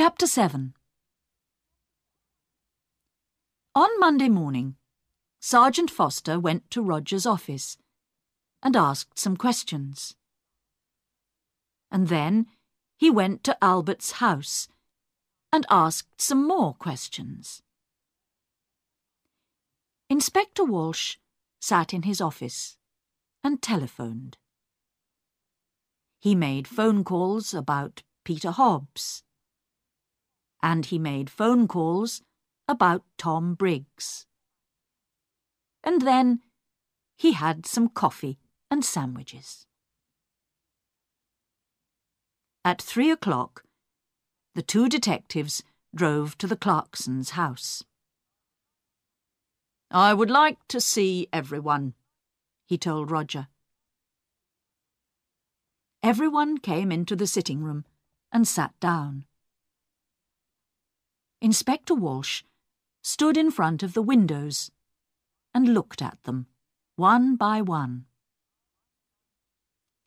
Chapter 7. On Monday morning, Sergeant Foster went to Roger's office and asked some questions. And then he went to Albert's house and asked some more questions. Inspector Walsh sat in his office and telephoned. He made phone calls about Peter Hobbs, and he made phone calls about Tom Briggs. And then he had some coffee and sandwiches. At 3 o'clock, the two detectives drove to the Clarksons' house. "I would like to see everyone," he told Roger. Everyone came into the sitting room and sat down. Inspector Walsh stood in front of the windows and looked at them, one by one.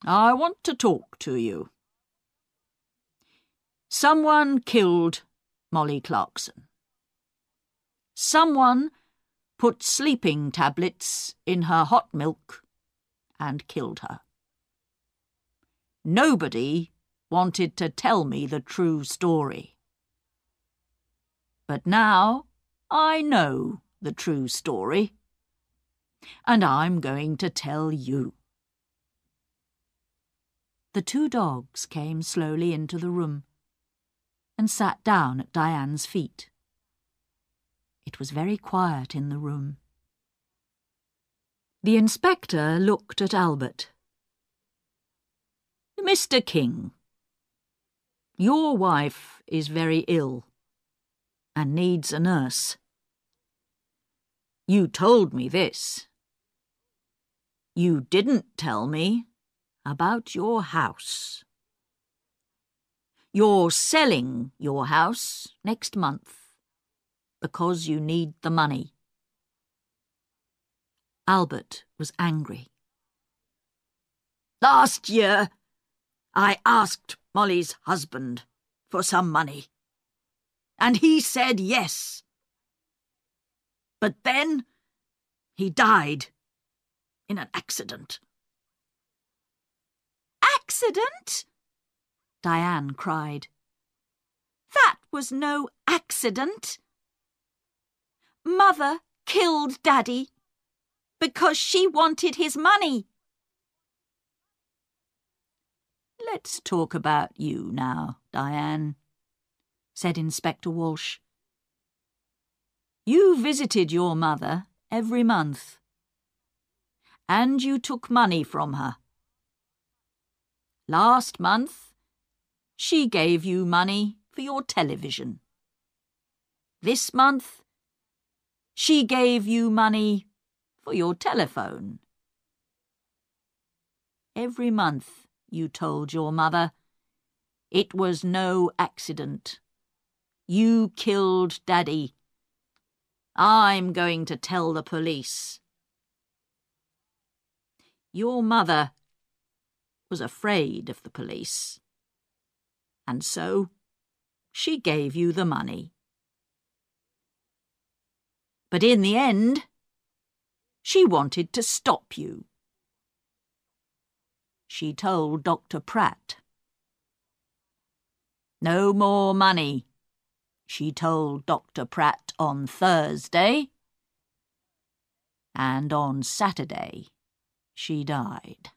"I want to talk to you. Someone killed Molly Clarkson. Someone put sleeping tablets in her hot milk and killed her. Nobody wanted to tell me the true story. But now I know the true story, and I'm going to tell you." The two dogs came slowly into the room and sat down at Diane's feet. It was very quiet in the room. The inspector looked at Albert. "Mr. King, your wife is very ill and needs a nurse. You told me this. You didn't tell me about your house. You're selling your house next month because you need the money." Albert was angry. "Last year, I asked Molly's husband for some money, and he said yes. But then he died in an accident." "Accident?" Diane cried. "That was no accident. Mother killed Daddy because she wanted his money." "Let's talk about you now, Diane," said Inspector Walsh. "You visited your mother every month, and you took money from her. Last month, she gave you money for your television. This month, she gave you money for your telephone. Every month you told your mother it was no accident. You killed Daddy. I'm going to tell the police." Your mother was afraid of the police, and so she gave you the money. But in the end, she wanted to stop you. She told Dr. Pratt. "No more money," she told Dr. Pratt on Thursday, and on Saturday she died.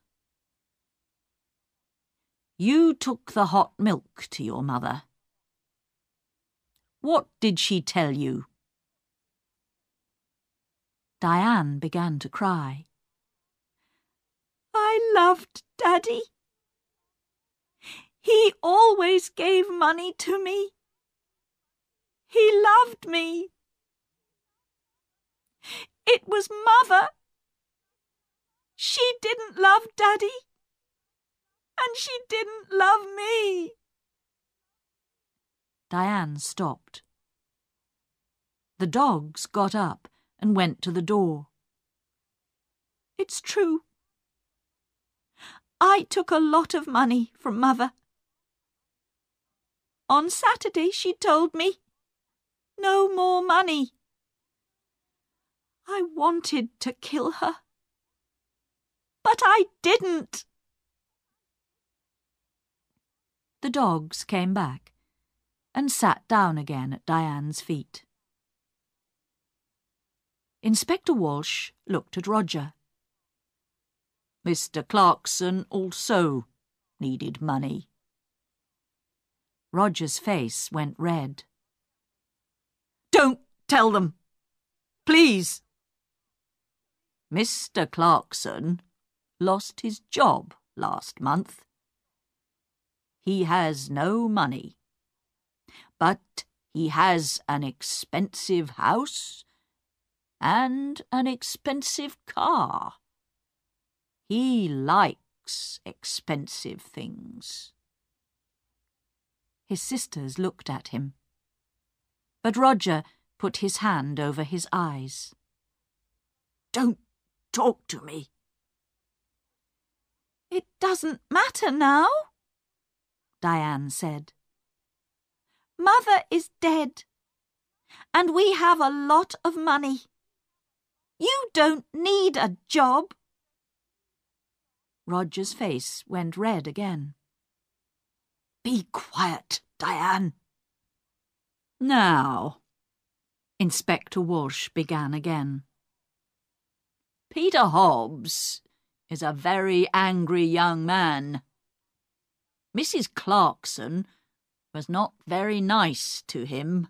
You took the hot milk to your mother. What did she tell you?" Diane began to cry. "I loved Daddy. He always gave money to me. He loved me. It was Mother. She didn't love Daddy, and she didn't love me." Diane stopped. The dogs got up and went to the door. "It's true. I took a lot of money from Mother. On Saturday she told me. No more money. I wanted to kill her, but I didn't. The dogs came back and sat down again at Diane's feet. Inspector Walsh looked at Roger. Mr. Clarkson also needed money. Roger's face went red. Don't tell them, please. Mr. Clarkson lost his job last month. He has no money, but he has an expensive house and an expensive car. He likes expensive things. His sisters looked at him, but Roger put his hand over his eyes. Don't talk to me. It doesn't matter now, Diane said. Mother is dead, and we have a lot of money. You don't need a job. Roger's face went red again. Be quiet, Diane. Now, Inspector Walsh began again. Peter Hobbs is a very angry young man. Mrs. Clarkson was not very nice to him.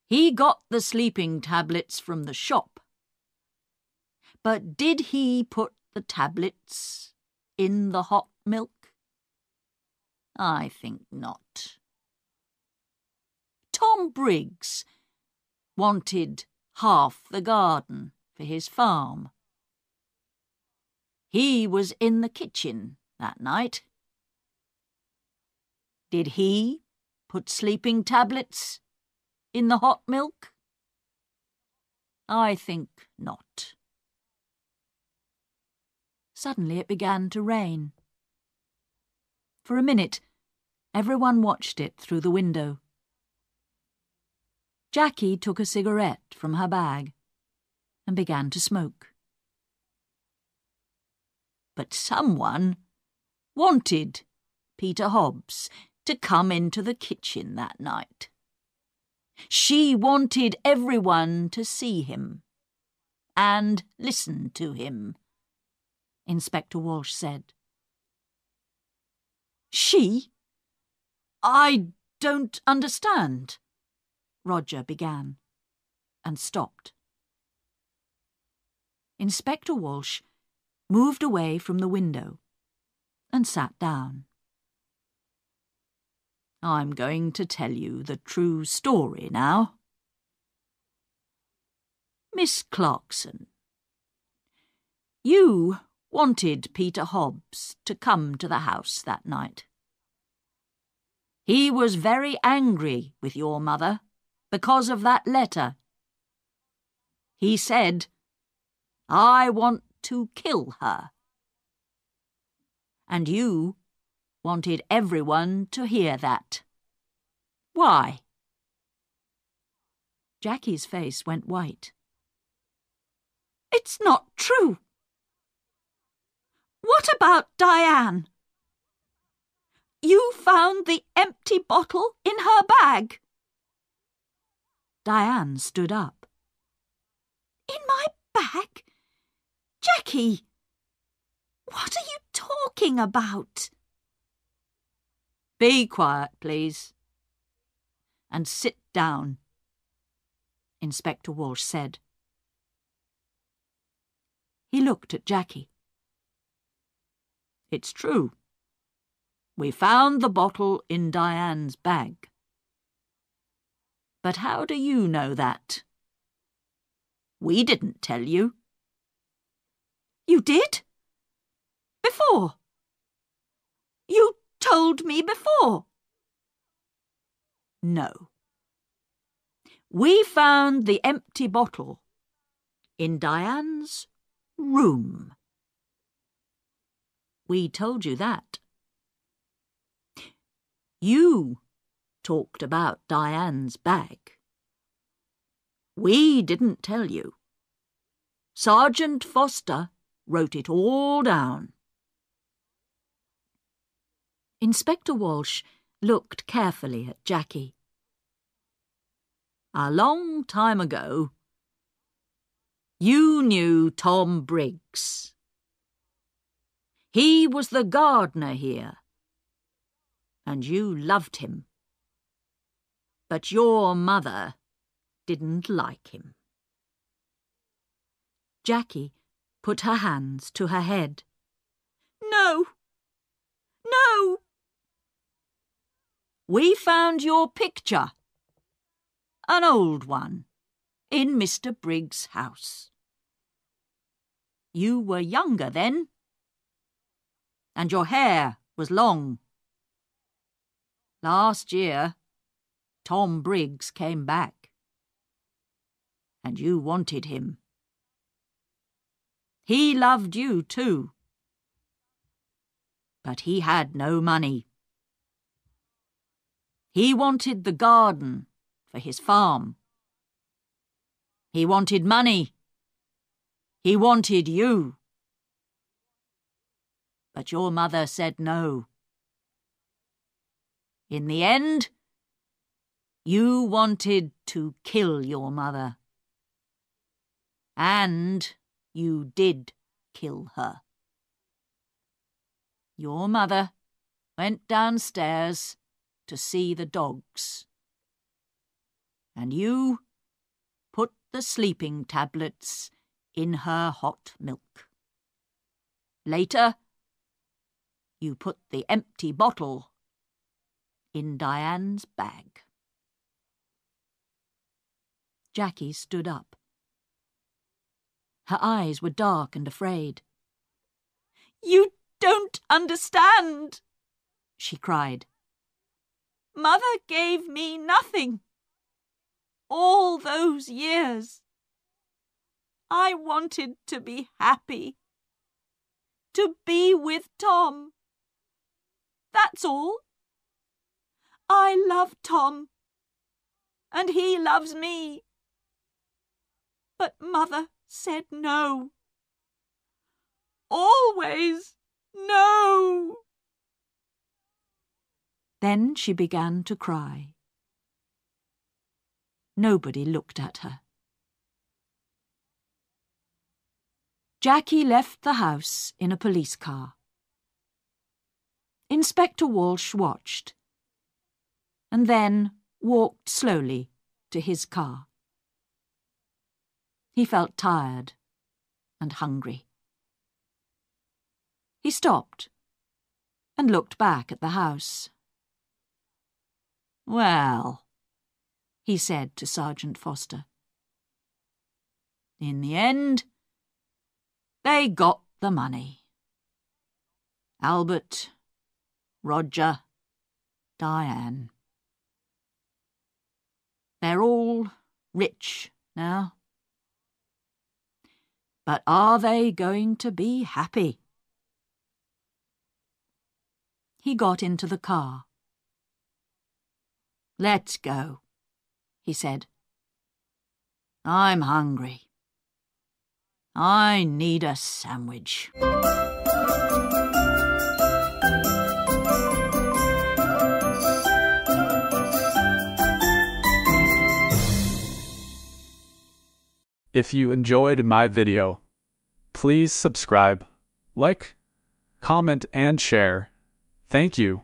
He got the sleeping tablets from the shop. But did he put the tablets in the hot milk? I think not. Tom Briggs wanted half the garden for his farm. He was in the kitchen that night. Did he put sleeping tablets in the hot milk? I think not. Suddenly it began to rain. For a minute, everyone watched it through the window. Jackie took a cigarette from her bag and began to smoke. But someone wanted Peter Hobbs to come into the kitchen that night. She wanted everyone to see him and listen to him, Inspector Walsh said. She? I don't understand, Roger began, and stopped. Inspector Walsh moved away from the window and sat down. I'm going to tell you the true story now. Miss Clarkson, you wanted Peter Hobbs to come to the house that night. He was very angry with your mother because of that letter. He said, I want to kill her. And you wanted everyone to hear that. Why? Jackie's face went white. It's not true. What about Diane? You found the empty bottle in her bag. Diane stood up. In my bag? Jackie, what are you talking about? Be quiet, please. And sit down, Inspector Walsh said. He looked at Jackie. It's true. We found the bottle in Diane's bag. But how do you know that? We didn't tell you. You did? Before? You told me before. No. We found the empty bottle in Diane's room. We told you that. You talked about Diane's bag. We didn't tell you. Sergeant Foster wrote it all down. Inspector Walsh looked carefully at Jackie. A long time ago, you knew Tom Briggs. He was the gardener here, and you loved him. But your mother didn't like him. Jackie put her hands to her head. No! No! We found your picture, an old one, in Mr. Briggs' house. You were younger then, and your hair was long. Last year, Tom Briggs came back, and you wanted him. He loved you too, but he had no money. He wanted the garden for his farm. He wanted money. He wanted you. But your mother said no. In the end, you wanted to kill your mother. And you did kill her. Your mother went downstairs to see the dogs. And you put the sleeping tablets in her hot milk. Later, you put the empty bottle in Diane's bag. Jackie stood up. Her eyes were dark and afraid. You don't understand, she cried. Mother gave me nothing. All those years. I wanted to be happy. To be with Tom. That's all. I love Tom. And he loves me. But Mother said no. Always no. Then she began to cry. Nobody looked at her. Jackie left the house in a police car. Inspector Walsh watched, and then walked slowly to his car. He felt tired and hungry. He stopped and looked back at the house. Well, he said to Sergeant Foster. In the end, they got the money. Albert, Roger, Diane. They're all rich now. But are they going to be happy? He got into the car. Let's go, he said. I'm hungry. I need a sandwich. If you enjoyed my video, please subscribe, like, comment, and share. Thank you.